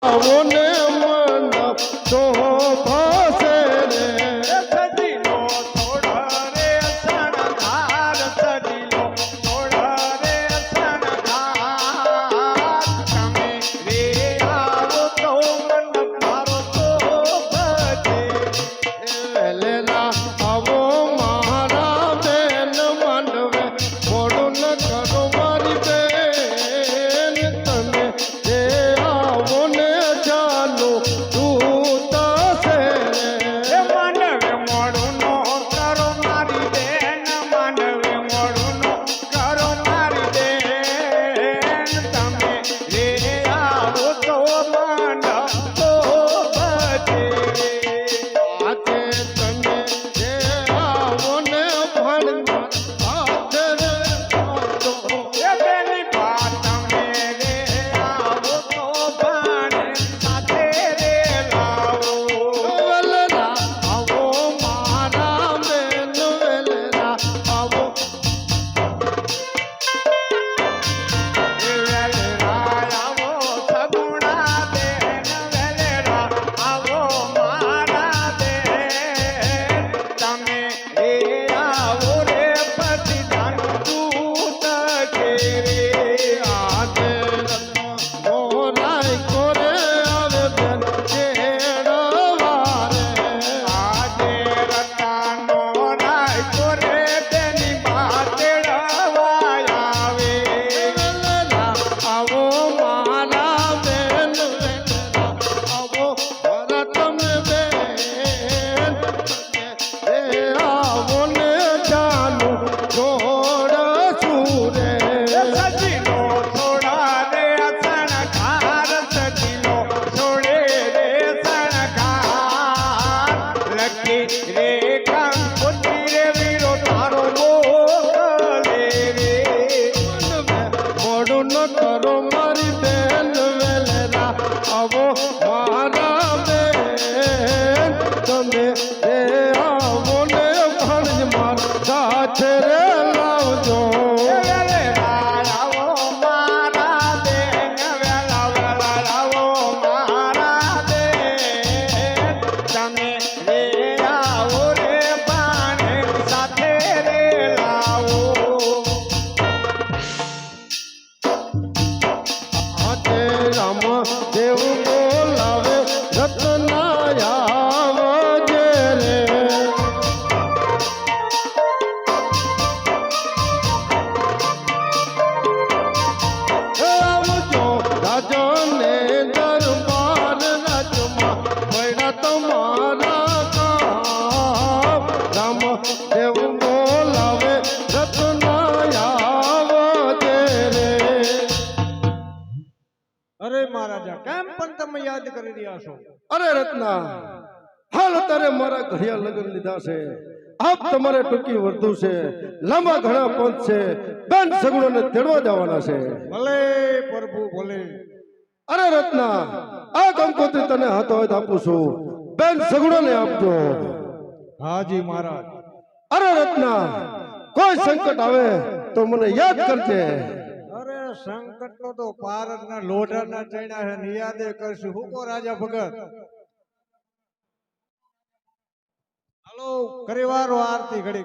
આવોને મંડપ તો ભાસે રે સજીલો થોડા રે સણધાર સજીલો થોડા રે સણધાર તમે રે આવો તો મંડપ મારો તો ભજે વેલેલા આવો મારા બેન માંડવે મોડું ન કરો મારી બેન તમે જે આવો ને ચાલો દૂતાશે એ માંડવે મોડું નો કરો મારી બેન માંડવે મોડું નો કરો મારી બેન તમે રે આવો તો મંડપ તો ભજે આજે તમે જે આવો ને ભણવા સાથે રે આવજો. એ બેની વાત તમે રે આવો તો ભાણે સાથે રે લાવો વેલેલા આવો મારા બેન વેલેલા આવો એ વેલેરા આવો સગુણા બેન વેલેરા આવો મારા બેન તમે રે આવો રે પછી ધન દૂત ઘેરે આજે મોરાય કોરે આવે બેન ચેડવારે આજે રતાનો રાયકો રે તેની બાતેડવાય આવે વેલેલા આવો મારા બેન વેલેલા આવો મારા તમે બેન એ આવો ને ચાલુ છોડ સુરે સજીલો થોડા રે સણખાર સજીલો છોડે રે સણખાર લખી રે કંકોત્રી રે વીરો તારો મોકલે રે મોડું ન કરો મારી બેન વેલેલા આવો મારા બેન તમે એ આવો ને ભણજ માર સાથે રે લાવજો વેલેલા આવો મારા બેન વેલા વેલા આવો મારા બેન તમે રે આવો રે પાણે સાથે રે લાવો આજે રામ દેવ બોલાવે રત્નાયા રે આવજો રાજાને દરબાર રાજમાં ભૈડા તમારા કામ રામ દેવ બોલાવે રત્નાયા રે અરે મહારાજા કેમ પણ તમે યાદ કરી રહ્યા છો? અરે રત્ના હાલ તારે મારા ઘડિયા લગ્ન લીધા છે આપ તમારે ટૂંકી વર્ધુ છે લાંબા ઘણા પંથ છે બેન સગુણોને તેડવા જવાના છે ભલે પ્રભુ ભલે. અરે રત્ના આ કંકોત્રી તને હાથો હાથ આપું છું બેન સગુણોને આપજો હાજી મહારાજ. અરે રત્ના કોઈ સંકટ આવે તો મને યાદ કરજે અરે સંકટ નો તો પારદ ના લોઢા ના ચણ્યા છે નિયાદે કરશું. હું કો રાજા ભગત? હાલો કરી વારો આરતી ઘડી